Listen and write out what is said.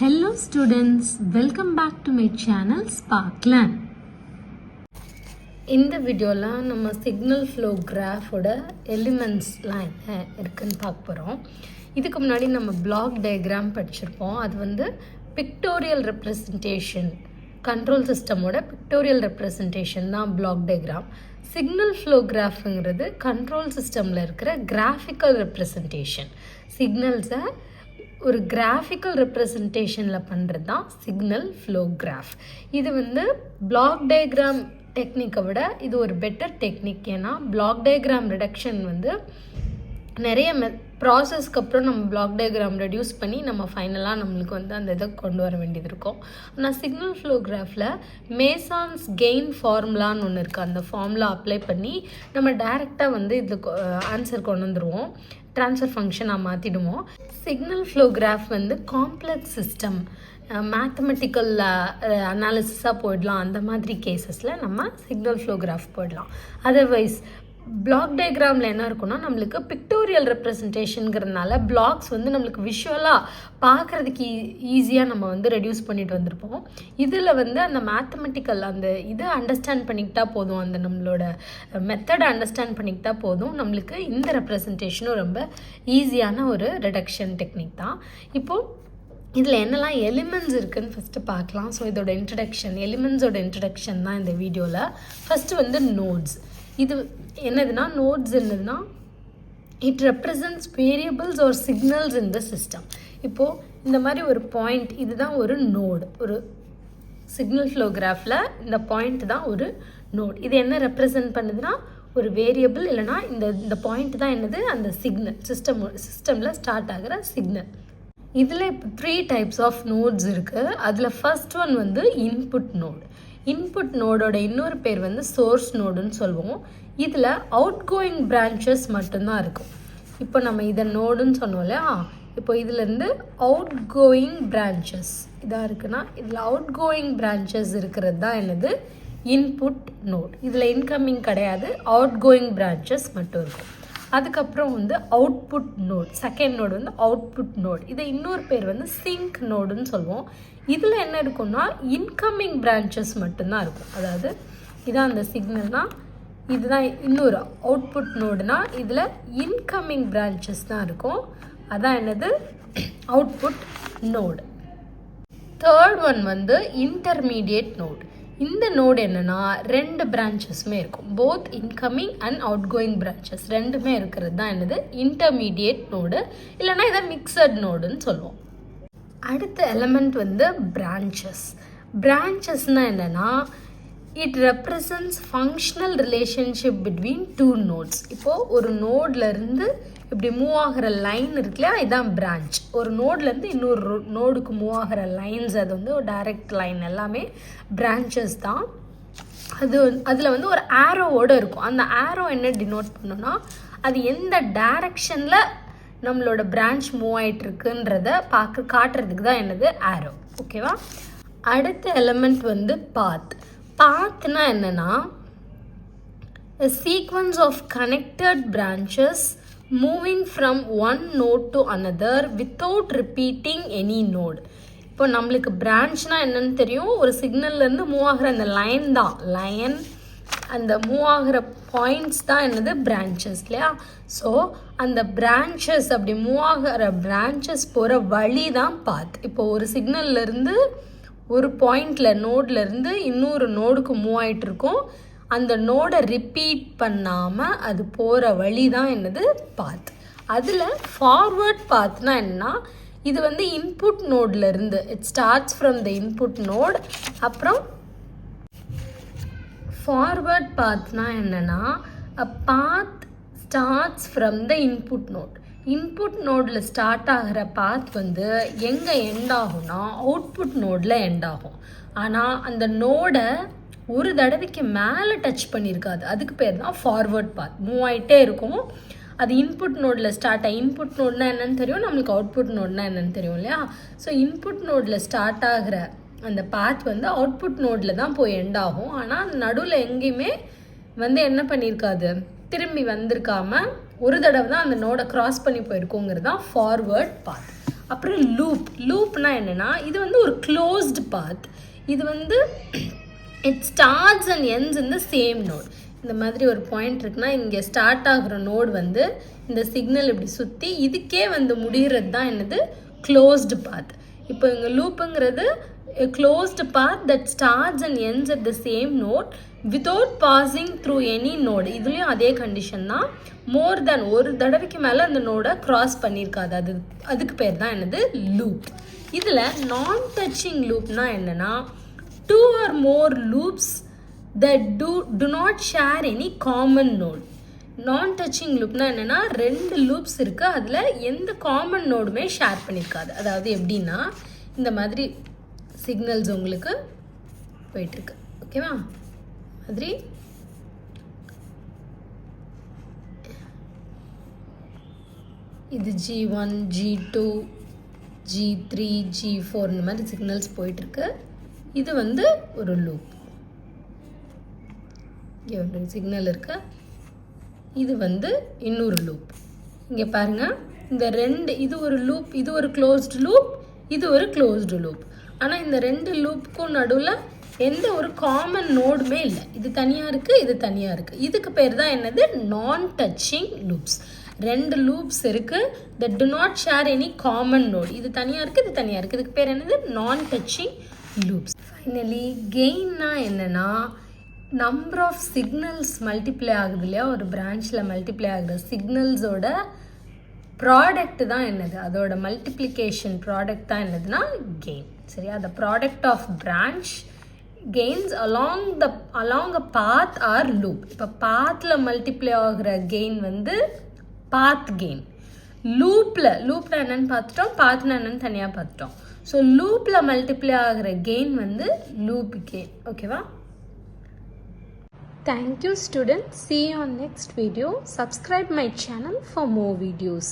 Hello students, welcome back to my channel Sparkland. இந்த வீடியோல நம்ம சிக்னல் ஃப்ளோ கிராஃபோட எலிமெண்ட்ஸ்லாம் என்ன இருக்குன்னு பார்க்க போகிறோம். இதுக்கு முன்னாடி நம்ம பிளாக் டயக்ராம் படிச்சிருப்போம். அது வந்து பிக்டோரியல் ரெப்ரசன்டேஷன், கண்ட்ரோல் சிஸ்டமோட பிக்டோரியல் ரெப்ரசன்டேஷன் தான் பிளாக் டயக்ராம். சிக்னல் ஃப்ளோ கிராஃபுங்கிறது கண்ட்ரோல் சிஸ்டமில் இருக்கிற கிராஃபிக்கல் ரெப்ரசன்டேஷன். சிக்னல்ஸை ஒரு கிராஃபிக்கல் ரெப்ரசன்டேஷனில் பண்ணுறது தான் சிக்னல் ஃப்ளோ கிராஃப். இது வந்து பிளாக் டயக்ராம் டெக்னிக்கை விட இது ஒரு பெட்டர் டெக்னிக். ஏன்னா பிளாக் டயக்ராம் ரிடக்ஷன் வந்து நிறைய ப்ராசஸ்க்கு அப்புறம் நம்ம பிளாக் டயக்ராம் ரெடியூஸ் பண்ணி நம்ம ஃபைனலாக நம்மளுக்கு வந்து அந்த இதை கொண்டு வர வேண்டியது இருக்கும். ஆனால் சிக்னல் ஃப்ளோ கிராஃபில் மேசான்ஸ் கெயின் ஃபார்முலான்னு ஒன்று இருக்குது. அந்த ஃபார்முலா அப்ளை பண்ணி நம்ம டைரெக்டாக வந்து இதில் ஆன்சர் கொண்டு வந்துடுவோம், ட்ரான்ஸ்ஃபர் ஃபங்க்ஷனாக மாற்றிடுவோம். சிக்னல் ஃப்ளோ கிராஃப் வந்து காம்ப்ளெக்ஸ் சிஸ்டம், மேத்தமெட்டிக்கல் அனாலிசிஸாக போயிடலாம். அந்த மாதிரி கேசஸில் நம்ம சிக்னல் ஃப்ளோ கிராஃப் போயிடலாம். அதர்வைஸ் பிளாக் டயக்ராமில் என்ன இருக்குன்னா, நம்மளுக்கு பிக்டோரியல் ரெப்ரசன்டேஷனுங்கிறதுனால பிளாக்ஸ் வந்து நம்மளுக்கு விஷுவலாக பார்க்குறதுக்கு ஈஸியாக நம்ம வந்து ரெடியூஸ் பண்ணிட்டு வந்திருப்போம். இதில் வந்து அந்த மேத்தமெட்டிக்கல் அந்த இதை அண்டர்ஸ்டாண்ட் பண்ணிக்கிட்டா போதும், அந்த நம்மளோட மெத்தடை அண்டர்ஸ்டாண்ட் பண்ணிக்கிட்டா போதும், நம்மளுக்கு இந்த ரெப்ரசன்டேஷனும் ரொம்ப ஈஸியான ஒரு ரிடக்ஷன் டெக்னிக் தான். இப்போது இதில் என்னெல்லாம் எலிமெண்ட்ஸ் இருக்குதுன்னு ஃபஸ்ட்டு பார்க்கலாம். ஸோ இதோட இன்ட்ரடக்ஷன், எலிமெண்ட்ஸோட இன்ட்ரடக்ஷன் தான் இந்த வீடியோவில். ஃபஸ்ட்டு வந்து நோட்ஸ். இது என்னதுன்னா, நோட்ஸ் என்னதுன்னா, it represents variables or signals in the system. இப்போது இந்த மாதிரி ஒரு பாயிண்ட், இதுதான் ஒரு நோடு. ஒரு சிக்னல் ஃப்ளோ கிராஃபில் இந்த பாயிண்ட் தான் ஒரு நோட். இது என்ன ரெப்ரசன்ட் பண்ணுதுன்னா, ஒரு வேரியபிள், இல்லைனா இந்த பாயிண்ட் தான் என்னது, அந்த சிக்னல் சிஸ்டமில் ஸ்டார்ட் ஆகிற சிக்னல். இதில் இப்போ 3 டைப்ஸ் ஆஃப் நோட்ஸ் இருக்குது. அதில் ஃபர்ஸ்ட் ஒன் வந்து இன்புட் நோடு. இன்புட் நோடோட இன்னொரு பேர் வந்து சோர்ஸ் நோடுன்னு சொல்லுவோம். இதில் அவுட் கோயிங் பிரான்ச்சஸ் மட்டும்தான் இருக்கும். இப்போ நம்ம இதை நோடுன்னு சொன்னோம் இல்லையா, இப்போ இதிலேருந்து அவுட் கோயிங் பிரான்ச்சஸ் இதாக இருக்குன்னா, இதில் அவுட் கோயிங் பிரான்ச்சஸ் இருக்கிறது தான் என்னது, இன்புட் நோட். இதில் இன்கமிங் கிடையாது, அவுட் கோயிங் பிரான்ச்சஸ் மட்டும் இருக்கும். அதுக்கப்புறம் வந்து அவுட்புட் நோட், செகண்ட் நோடு வந்து அவுட்புட் நோட். இதை இன்னொரு பேர் வந்து சிங்க் நோடுன்னு சொல்லுவோம். இதில் என்ன இருக்குன்னா, இன்கமிங் பிரான்ச்சஸ் மட்டும்தான் இருக்கும். அதாவது இதான் அந்த சிக்னல்னால், இதுதான் இன்னொரு அவுட்புட் நோடுனா, இதில் இன்கமிங் பிரான்ச்சஸ் தான் இருக்கும். அதான் என்னது, அவுட்புட் நோடு. தேர்ட் ஒன் வந்து இன்டர்மீடியேட் நோடு. இந்த நோடு என்னென்னா, 2 பிரான்ச்சஸுமே இருக்கும். Both incoming and out going branches ரெண்டுமே இருக்கிறது தான் என்னது, இன்டர்மீடியேட் நோடு, இல்லைனா இதை மிக்சட் நோடுன்னு சொல்லுவோம். அடுத்த எலமெண்ட் வந்து பிரான்ச்சஸ். பிரான்ச்சஸ்னால் என்னென்னா, it represents functional relationship between 2 notes. இப்போது ஒரு நோட்லேருந்து இப்படி மூவ் ஆகிற லைன் இருக்குல்லையா, இதுதான் பிரான்ச். ஒரு நோட்லேருந்து இன்னொரு நோடுக்கு மூவ் ஆகிற லைன்ஸ், அது வந்து ஒரு டைரக்ட் லைன், எல்லாமே பிரான்ச்சஸ் தான். அதில் வந்து ஒரு ஆரோவோடு இருக்கும். அந்த ஆரோ என்ன டினோட் பண்ணுன்னா, அது எந்த டைரக்ஷனில் நம்மளோட பிரான்ச் மூவ் ஆகிட்டுருக்குன்றத காட்டுறதுக்கு தான் என்னது ஆரோ. ஓகேவா. அடுத்த எலமெண்ட் வந்து பாத். பாத்னா என்னென்னா, a sequence of connected branches moving from one node to another without repeating any node. இப்போ நம்மளுக்கு பிரான்ச்னா என்னன்னு தெரியும், ஒரு சிக்னல்லேருந்து மூவ் ஆகிற அந்த லைன் தான், லைன் அந்த மூவ் ஆகிற பாயிண்ட்ஸ் தான் என்னது, பிரான்ச்சஸ் இல்லையா. ஸோ அந்த பிரான்ச்சஸ், அப்படி மூவ் ஆகிற பிரான்ச்சஸ் போகிற வழி தான் பாத். இப்போ ஒரு சிக்னல்லேருந்து ஒரு பாயிண்டில் நோட்லேருந்து இன்னொரு நோடுக்கு மூவ் ஆகிட்டுருக்கோம். அந்த நோடை ரிப்பீட் பண்ணாமல் அது போகிற வழி தான் என்னது, பாத். அதில் ஃபார்வர்ட் பாத்னா என்னன்னா, இது வந்து இன்புட் நோட்லேருந்து, it starts from the input node. அப்புறம் ஃபார்வர்ட் பாத்னா என்னென்னா, a path starts from the input node. Input நோடில் ஸ்டார்ட் ஆகிற பாத் வந்து எங்கே எண்ட் ஆகும்னா, அவுட்புட் நோடில் எண்ட் ஆகும். ஆனால் அந்த நோடை ஒரு தடவைக்கு மேலே டச் பண்ணியிருக்காது, அதுக்கு பேர் தான் ஃபார்வர்ட் பாத். மூவ் ஆகிட்டே இருக்கும். அது இன்புட் நோடில் ஸ்டார்ட் ஆகி, இன்புட் நோட்னா என்னென்னு தெரியும் நம்மளுக்கு, அவுட்புட் நோட்னா என்னென்னு தெரியும் இல்லையா. ஸோ இன்புட் நோடில் ஸ்டார்ட் ஆகிற அந்த பாத் வந்து அவுட்புட் நோடில் தான் போய் எண்ட் ஆகும். ஆனால் நடுவில் எங்கேயுமே வந்து என்ன பண்ணியிருக்காது, திரும்பி வந்திருக்காம ஒரு தடவை தான் அந்த நோடை கிராஸ் பண்ணி போயிருக்கோங்கிறது தான் ஃபார்வர்ட் பாத். அப்புறம் லூப்னா என்னென்னா இது வந்து ஒரு க்ளோஸ்டு பாத். இது வந்து it starts and ends in the same node. இந்த மாதிரி ஒரு பாயிண்ட் இருக்குன்னா இங்கே ஸ்டார்ட் ஆகுற நோடு வந்து இந்த சிக்னல் இப்படி சுற்றி இதுக்கே வந்து முடிகிறது தான் என்னது க்ளோஸ்டு பாத். இப்போ இங்கே லூப்புங்கிறது closed path that starts and ends at the same node without passing through any node. இதுலேயும் அதே கண்டிஷன் தான். மோர் தென் ஒரு தடவைக்கு மேலே அந்த நோடை க்ராஸ் பண்ணியிருக்காது, அதுக்கு பேர் தான் என்னது லூப். இதில் நான் டச்சிங் லூப்னா என்னென்னா 2 or more loops that do not share any common node. நான் டச்சிங் லூப்னா என்னென்னா 2 லூப்ஸ் இருக்குது, அதில் எந்த காமன் நோடுமே ஷேர் பண்ணியிருக்காது. அதாவது எப்படின்னா இந்த மாதிரி சிக்னல்ஸ் உங்களுக்கு போயிட்டுருக்கு, ஓகேவா? மாதிரி இது G1 G2 G3 G4 இந்த மாதிரி சிக்னல்ஸ் போயிட்டுருக்கு. இது வந்து ஒரு லூப். இங்கே ஒரு சிக்னல் இருக்கு, இது வந்து இன்னொரு லூப். இங்கே பாருங்கள், இந்த ரெண்டு, இது ஒரு லூப், இது ஒரு க்ளோஸ்டு லூப், இது ஒரு க்ளோஸ்டு லூப். ஆனால் இந்த 2 லூப்புக்கும் நடுவில் எந்த ஒரு காமன் நோடுமே இல்லை. இது தனியாக இருக்குது, இது தனியாக இருக்குது. இதுக்கு பேர் தான் என்னது நான் டச்சிங் லூப்ஸ். 2 லூப்ஸ் இருக்குது that do not share any common node. இது தனியாக இருக்குது, இது தனியாக இருக்குது. இதுக்கு பேர் என்னது நான் டச்சிங் லூப்ஸ். ஃபைனலி கெயின்னா என்னென்னா நம்பர் ஆஃப் சிக்னல்ஸ் மல்டிப்ளை ஆகுது இல்லையா, ஒரு பிரான்ச்சில் மல்டிப்ளை ஆகுற சிக்னல்ஸோட ப்ராடக்ட் தான் என்னது, அதோட மல்டிப்ளிகேஷன் ப்ராடக்ட் தான் என்னதுன்னா கெயின். சரியா? the product of branch gains along a path or loop. இப்போ பாத்தில் மல்டிப்ளை ஆகிற கெயின் வந்து பாத் கெயின். லூப்பில் என்னென்னு பார்த்துட்டோம், பாத்னா என்னென்னு தனியாக பார்த்துட்டோம். ஸோ லூப்பில் மல்டிப்ளை ஆகிற கெயின் வந்து லூப் கெயின். ஓகேவா? Thank you students. See you on next video. Subscribe my channel for more videos.